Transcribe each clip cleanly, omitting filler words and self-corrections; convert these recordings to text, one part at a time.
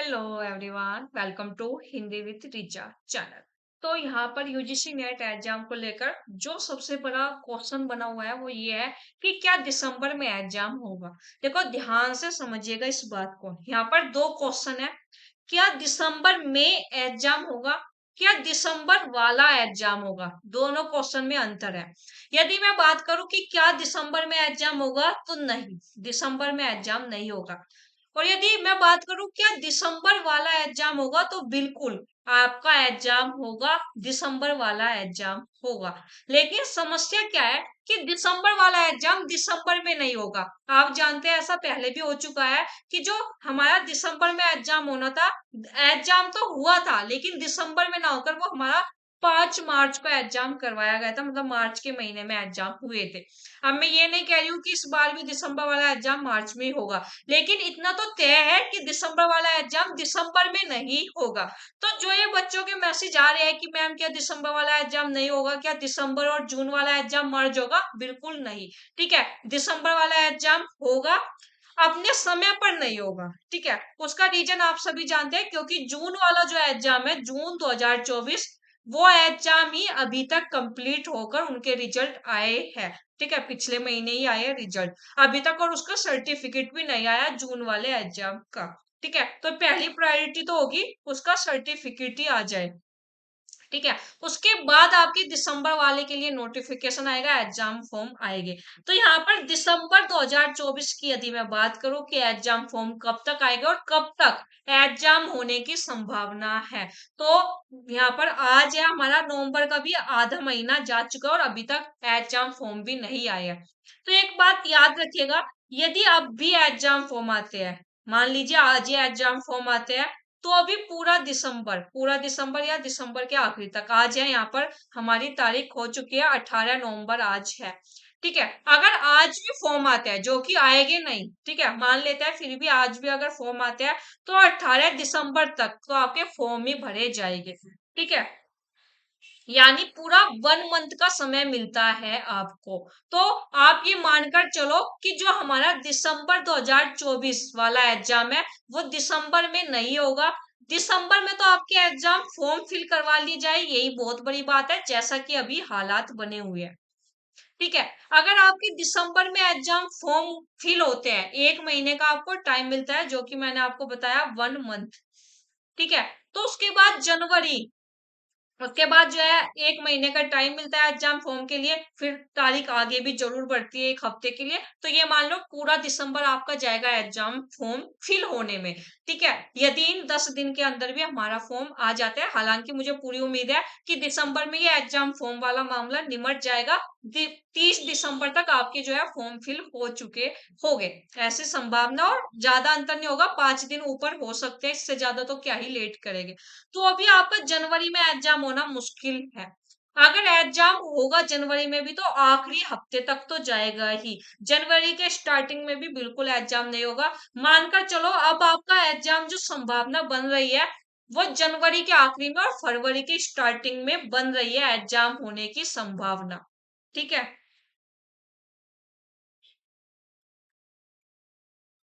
Hello everyone, welcome to Hindi with Richa channel. तो यहाँ पर यूजीसी नेट एग्जाम को लेकर जो सबसे बड़ा क्वेश्चन बना हुआ है वो ये है कि क्या दिसंबर में एग्जाम होगा। देखो ध्यान से समझिएगा इस बात को। यहाँ पर दो क्वेश्चन है, क्या दिसंबर में एग्जाम होगा, क्या दिसंबर वाला एग्जाम होगा। दोनों क्वेश्चन में अंतर है। यदि मैं बात करूं कि क्या दिसंबर में एग्जाम होगा तो नहीं, दिसंबर में एग्जाम नहीं होगा। और यदि मैं बात करूं क्या दिसंबर वाला एग्जाम होगा तो बिल्कुल आपका एग्जाम होगा, दिसंबर वाला एग्जाम होगा। लेकिन समस्या क्या है कि दिसंबर वाला एग्जाम दिसंबर में नहीं होगा। आप जानते हैं ऐसा पहले भी हो चुका है कि जो हमारा दिसंबर में एग्जाम होना था, एग्जाम तो हुआ था लेकिन दिसंबर में ना होकर वो हमारा 5 मार्च को एग्जाम करवाया गया था, मतलब मार्च के महीने में एग्जाम हुए थे। अब मैं ये नहीं कह रही हूँ कि इस बार भी दिसंबर वाला एग्जाम मार्च में ही होगा, लेकिन इतना तो तय है कि दिसंबर वाला एग्जाम दिसंबर में नहीं होगा। तो जो ये बच्चों के मैसेज आ रहे हैं कि मैम क्या दिसंबर वाला एग्जाम नहीं होगा, क्या दिसंबर और जून वाला एग्जाम मर्ज होगा, बिल्कुल नहीं। ठीक है, दिसंबर वाला एग्जाम होगा, अपने समय पर नहीं होगा। ठीक है, उसका रीजन आप सभी जानते हैं, क्योंकि जून वाला जो एग्जाम है जून 2024, वो एग्जाम ही अभी तक कंप्लीट होकर उनके रिजल्ट आए हैं। ठीक है, पिछले महीने ही आए रिजल्ट अभी तक, और उसका सर्टिफिकेट भी नहीं आया जून वाले एग्जाम का। ठीक है, तो पहली प्रायोरिटी तो होगी उसका सर्टिफिकेट ही आ जाए। ठीक है, उसके बाद आपकी दिसंबर वाले के लिए नोटिफिकेशन आएगा, एग्जाम फॉर्म आएंगे। तो यहाँ पर दिसंबर 2024 की यदि मैं बात करूं कि एग्जाम फॉर्म कब तक आएगा और कब तक एग्जाम होने की संभावना है, तो यहाँ पर आज है हमारा नवंबर का भी आधा महीना जा चुका है और अभी तक एग्जाम फॉर्म भी नहीं आया। तो एक बात याद रखिएगा, यदि अब भी एग्जाम फॉर्म आते हैं, मान लीजिए आज ही एग्जाम फॉर्म आते हैं, तो अभी पूरा दिसंबर या दिसंबर के आखिरी तक आज है। यहाँ पर हमारी तारीख हो चुकी है 18 नवंबर आज है। ठीक है, अगर आज भी फॉर्म आते हैं, जो कि आएंगे नहीं, ठीक है मान लेते हैं, फिर भी आज भी अगर फॉर्म आते हैं तो 18 दिसंबर तक तो आपके फॉर्म ही भरे जाएंगे। ठीक है, यानी पूरा 1 मंथ का समय मिलता है आपको। तो आप ये मानकर चलो कि जो हमारा दिसंबर 2024 वाला एग्जाम है वो दिसंबर में नहीं होगा। दिसंबर में तो आपके एग्जाम फॉर्म फिल करवा ली जाए, यही बहुत बड़ी बात है, जैसा कि अभी हालात बने हुए हैं। ठीक है, अगर आपके दिसंबर में एग्जाम फॉर्म फिल होते हैं, 1 महीने का आपको टाइम मिलता है, जो कि मैंने आपको बताया 1 मंथ। ठीक है, तो उसके बाद जनवरी, उसके बाद जो है 1 महीने का टाइम मिलता है एग्जाम फॉर्म के लिए, फिर तारीख आगे भी जरूर बढ़ती है 1 हफ्ते के लिए। तो ये मान लो पूरा दिसंबर आपका जाएगा एग्जाम फॉर्म फिल होने में। ठीक है, यदि इन 10 दिन के अंदर भी हमारा फॉर्म आ जाता है, हालांकि मुझे पूरी उम्मीद है कि दिसंबर में ये एग्जाम फॉर्म वाला मामला निमट जाएगा। 30 दिसंबर तक आपके जो है फॉर्म फिल हो चुके होंगे, ऐसी संभावना, और ज्यादा अंतर नहीं होगा, 5 दिन ऊपर हो सकते हैं, इससे ज्यादा तो क्या ही लेट करेंगे। तो अभी आपका जनवरी में एग्जाम होना मुश्किल है। अगर एग्जाम होगा जनवरी में भी तो आखिरी हफ्ते तक तो जाएगा ही, जनवरी के स्टार्टिंग में भी बिल्कुल एग्जाम नहीं होगा। मानकर चलो अब आपका एग्जाम जो संभावना बन रही है वो जनवरी के आखिरी में और फरवरी के स्टार्टिंग में बन रही है एग्जाम होने की संभावना। ठीक है,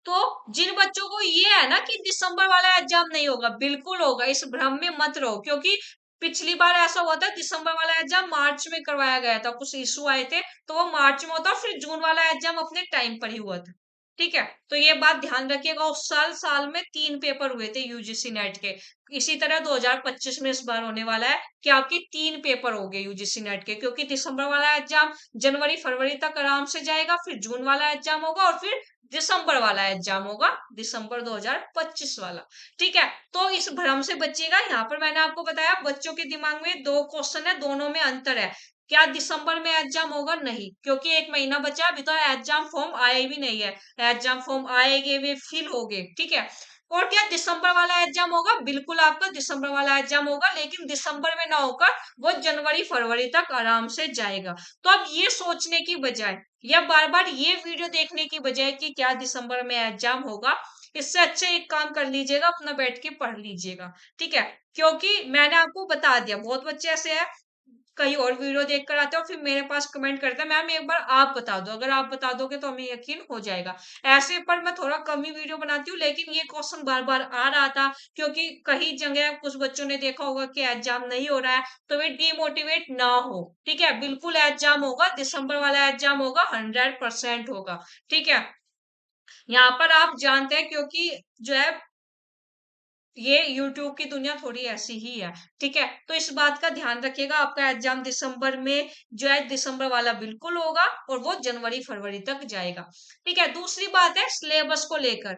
तो जिन बच्चों को ये है ना कि दिसंबर वाला एग्जाम नहीं होगा, बिल्कुल होगा, इस भ्रम में मत रहो, क्योंकि पिछली बार ऐसा हुआ था दिसंबर वाला एग्जाम मार्च में करवाया गया था, कुछ इशू आए थे तो वो मार्च में होता, फिर जून वाला एग्जाम अपने टाइम पर ही हुआ था। ठीक है, तो ये बात ध्यान रखिएगा, उस साल साल में 3 पेपर हुए थे यूजीसी नेट के। इसी तरह 2025 में इस बार होने वाला है कि आपके 3 पेपर हो गए यूजीसी नेट के, क्योंकि दिसंबर वाला एग्जाम जनवरी फरवरी तक आराम से जाएगा, फिर जून वाला एग्जाम होगा और फिर दिसंबर वाला एग्जाम होगा, दिसंबर 2025 वाला। ठीक है, तो इस भ्रम से बचिएगा। यहाँ पर मैंने आपको बताया बच्चों के दिमाग में दो क्वेश्चन है, दोनों में अंतर है। क्या दिसंबर में एग्जाम होगा, नहीं, क्योंकि 1 महीना बचा, अभी तो एग्जाम फॉर्म आए भी नहीं है। एग्जाम फॉर्म आएंगे, वे फिल हो गए। ठीक है, और क्या दिसंबर वाला एग्जाम होगा, बिल्कुल आपका दिसंबर वाला एग्जाम होगा, लेकिन दिसंबर में ना होकर वो जनवरी फरवरी तक आराम से जाएगा। तो अब ये सोचने की बजाय या बार बार ये वीडियो देखने की बजाय कि क्या दिसंबर में एग्जाम होगा, इससे अच्छा एक काम कर लीजिएगा, अपना बैठ के पढ़ लीजिएगा। ठीक है, क्योंकि मैंने आपको बता दिया, बहुत बच्चे ऐसे हैं कहीं और वीडियो देख कर आते हैं और फिर मेरे पास कमेंट करते हैं, मैम एक बार आप बता दो। अगर आप बता दोगे तो हमें यकीन हो जाएगा। ऐसे पर मैं थोड़ा कम ही वीडियो बनाती हूँ, लेकिन ये क्वेश्चन बार-बार आ रहा था, क्योंकि कहीं जगह कुछ बच्चों ने देखा होगा कि एग्ज़ाम नहीं हो रहा है, तो वे डिमोटिवेट ना हो, ठीक है? बिल्कुल एग्ज़ाम होगा, दिसंबर वाला एग्ज़ाम होगा, 100% होगा, ठीक है? यहाँ पर आप जानते हैं, क्योंकि जो है ये यूट्यूब की दुनिया थोड़ी ऐसी ही है, ठीक है? तो इस बात का ध्यान रखिएगा, आपका एग्जाम दिसंबर में जो है, दिसंबर वाला बिल्कुल होगा और वो जनवरी फरवरी तक जाएगा, ठीक है? दूसरी बात है सिलेबस को लेकर,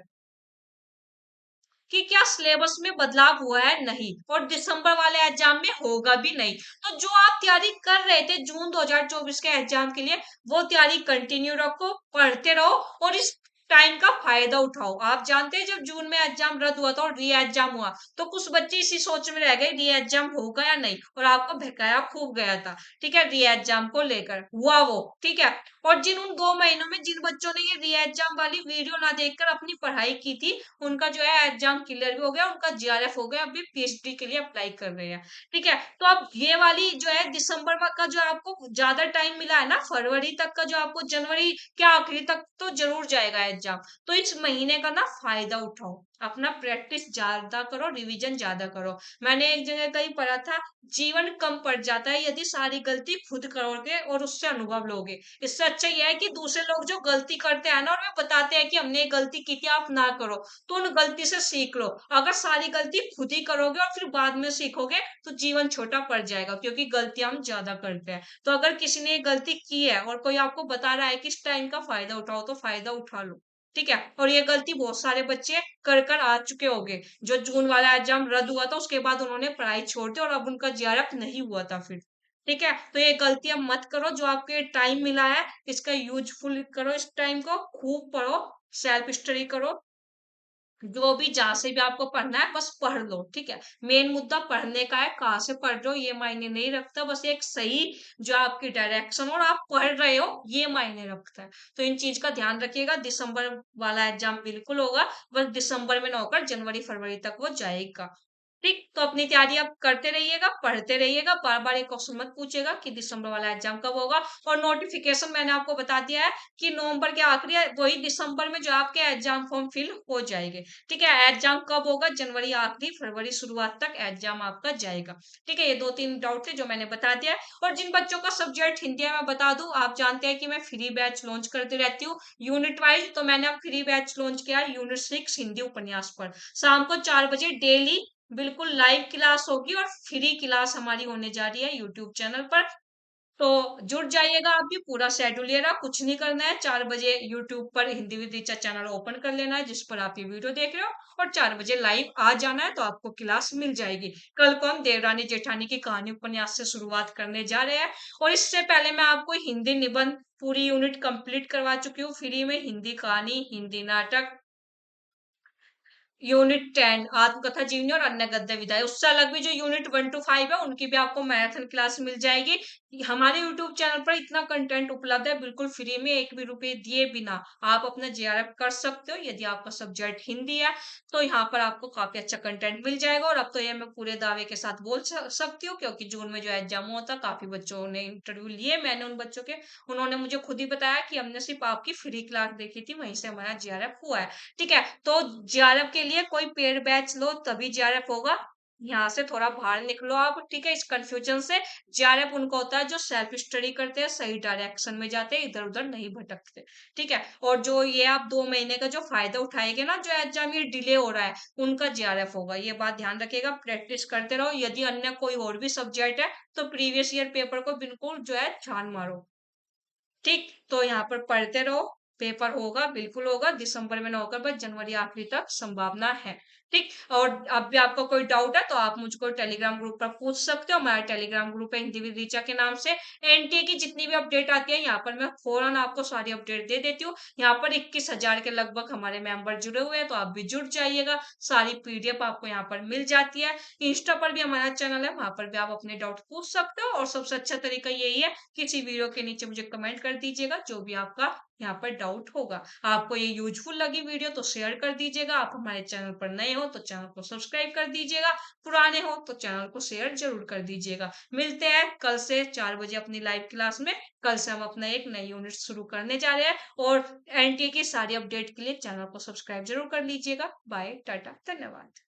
कि क्या सिलेबस में बदलाव हुआ है? नहीं, और दिसंबर वाले एग्जाम में होगा भी नहीं। तो जो आप तैयारी कर रहे थे जून 2024 के एग्जाम के लिए, वो तैयारी कंटिन्यू रखो, पढ़ते रहो और इस टाइम का फायदा उठाओ। आप जानते हैं जब जून में एग्जाम रद्द हुआ था और री एग्जाम हुआ, तो कुछ बच्चे इसी सोच में रह गए री एग्जाम होगा या नहीं, और आपको बहकाया खूब गया था, ठीक है? री एग्जाम को लेकर हुआ वो, ठीक है? और जिन उन 2 महीनों में जिन बच्चों ने ये री एग्जाम वाली वीडियो ना देखकर अपनी पढ़ाई की थी, उनका जो है एग्जाम क्लियर भी हो गया, उनका जीआरएफ हो गया, अभी पीएचडी के लिए अप्लाई कर रहे हैं, ठीक है? तो अब ये वाली जो है दिसंबर का जो आपको ज्यादा टाइम मिला है ना, फरवरी तक का जो आपको, जनवरी के आखिरी तक तो जरूर जाएगा एग्जाम, तो इस महीने का ना फायदा उठाओ, अपना प्रैक्टिस ज्यादा करो, रिवीजन ज्यादा करो। मैंने एक जगह कहीं पढ़ा था, जीवन कम पड़ जाता है यदि सारी गलती खुद करोगे और उससे अनुभव लोगे। इससे अच्छा ये है कि दूसरे लोग जो गलती करते हैं ना, और वे बताते हैं कि हमने ये गलती की थी, आप ना करो, तो उन गलती से सीख लो। अगर सारी गलती खुद ही करोगे और फिर बाद में सीखोगे, तो जीवन छोटा पड़ जाएगा, क्योंकि गलतियां हम ज्यादा करते हैं। तो अगर किसी ने ये गलती की है और कोई आपको बता रहा है कि इस टाइम का फायदा उठाओ, तो फायदा उठा लो, ठीक है? और ये गलती बहुत सारे बच्चे कर कर आ चुके होंगे, जो जून वाला एग्जाम रद्द हुआ था उसके बाद उन्होंने पढ़ाई छोड़ दी और अब उनका जीआरएफ नहीं हुआ था फिर, ठीक है? तो ये गलतियां मत करो, जो आपके टाइम मिला है इसका यूजफुल करो, इस टाइम को खूब पढ़ो, सेल्फ स्टडी करो, जो भी जहां से भी आपको पढ़ना है बस पढ़ लो, ठीक है? मेन मुद्दा पढ़ने का है, कहाँ से पढ़ रहे हो ये मायने नहीं रखता, बस एक सही जो आपकी डायरेक्शन और आप पढ़ रहे हो ये मायने रखता है। तो इन चीज का ध्यान रखिएगा, दिसंबर वाला एग्जाम बिल्कुल होगा, बस दिसंबर में ना होकर जनवरी फरवरी तक वो जाएगा, ठीक? तो अपनी तैयारी आप करते रहिएगा, पढ़ते रहिएगा, बार बार एक क्वेश्चन मत पूछेगा कि दिसंबर वाला एग्जाम कब होगा। और नोटिफिकेशन मैंने आपको बता दिया है कि नवंबर के आखिरी वही दिसंबर में जो आपके एग्जाम फॉर्म फिल हो जाएंगे, ठीक है? एग्जाम कब होगा? जनवरी आखिरी फरवरी शुरुआत तक एग्जाम आपका जाएगा, ठीक है? ये 2-3 डाउट थे जो मैंने बता दिया है। और जिन बच्चों का सब्जेक्ट हिंदी है, मैं बता दूं, आप जानते हैं कि मैं फ्री बैच लॉन्च करती रहती हूँ यूनिट वाइज, तो मैंने अब फ्री बैच लॉन्च किया है यूनिट 6 हिंदी उपन्यास पर, शाम को 4 बजे डेली बिल्कुल लाइव क्लास होगी और फ्री क्लास हमारी होने जा रही है यूट्यूब चैनल पर। तो जुड़ जाइएगा, आप भी पूरा शेड्यूल ये रहा, कुछ नहीं करना है, 4 बजे यूट्यूब पर Hindi with teacher channel open कर लेना है जिस पर आप ये वीडियो देख रहे हो, और 4 बजे लाइव आ जाना है, तो आपको क्लास मिल जाएगी। कल को हम देवरानी जेठानी की कहानी उपन्यास से शुरुआत करने जा रहे हैं, और इससे पहले मैं आपको हिंदी निबंध पूरी यूनिट कंप्लीट करवा चुकी हूँ फ्री में, हिंदी कहानी, हिंदी नाटक, यूनिट 10 आत्मकथा जीवनी और अन्य गद्य विधाएं। उससे अलग भी जो यूनिट 1 to 5 है, उनकी भी आपको मैराथन क्लास मिल जाएगी। हमारे यूट्यूब चैनल पर इतना कंटेंट उपलब्ध है बिल्कुल फ्री में, एक भी रुपए दिए बिना आप अपना जेआरएफ कर सकते हो। यदि आपका सब्जेक्ट हिंदी है तो यहाँ पर आपको काफी अच्छा कंटेंट मिल जाएगा। और अब तो ये मैं पूरे दावे के साथ बोल सकती हूँ, क्योंकि जून में जो एग्जाम हुआ था, काफी बच्चों ने इंटरव्यू लिए, मैंने उन बच्चों के, उन्होंने मुझे खुद ही बताया कि हमने सिर्फ आपकी फ्री क्लास देखी थी, वहीं से हमारा जेआरएफ हुआ है, ठीक है? तो जेआरएफ के लिए कोई पेड बैच लो तभी जेआरएफ होगा। यहाँ से थोड़ा बाहर निकलो आप, ठीक है? इस कंफ्यूजन से। जेआरएफ उनको होता है जो सेल्फ स्टडी करते हैं, सही डायरेक्शन में जाते हैं, इधर उधर नहीं भटकते, ठीक है? और जो ये आप 2 महीने का जो फायदा उठाएंगे ना, जो एग्जाम ये डिले हो रहा है, उनका जेआरएफ होगा, ये बात ध्यान रखिएगा। प्रैक्टिस करते रहो, यदि अन्य कोई और भी सब्जेक्ट है तो प्रीवियस ईयर पेपर को बिल्कुल जो है छान मारो, ठीक? तो यहाँ पर पढ़ते रहो, पेपर होगा, बिल्कुल होगा, दिसंबर में ना होकर बस जनवरी आखिरी तक संभावना है, ठीक? और अब भी आपको कोई डाउट है तो आप मुझको टेलीग्राम ग्रुप पर पूछ सकते हो। हमारा टेलीग्राम ग्रुप है हिंदी विद ऋचा के नाम से। एनटीए की जितनी भी अपडेट आती है यहाँ पर मैं फौरन आपको सारी अपडेट दे देती हूँ। यहाँ पर 21,000 के लगभग हमारे मेंबर जुड़े हुए हैं, तो आप भी जुड़ जाइएगा, सारी पीडीएफ आपको यहाँ पर मिल जाती है। इंस्टा पर भी हमारा चैनल है, वहां पर भी आप अपने डाउट पूछ सकते हो। और सबसे अच्छा तरीका यही है, किसी वीडियो के नीचे मुझे कमेंट कर दीजिएगा जो भी आपका यहाँ पर डाउट होगा। आपको ये यूजफुल लगी वीडियो तो शेयर कर दीजिएगा। आप हमारे चैनल पर नए हो तो चैनल को सब्सक्राइब कर दीजिएगा, पुराने हो तो चैनल को शेयर ज़रूर कर दीजिएगा। मिलते हैं कल से 4 बजे अपनी लाइव क्लास में। कल से हम अपना एक नई यूनिट शुरू करने जा रहे हैं और एनटीए की सारी अपडेट के लिए चैनल को सब्सक्राइब ज़रूर कर लीजिएगा। बाय, टाटा, धन्यवाद।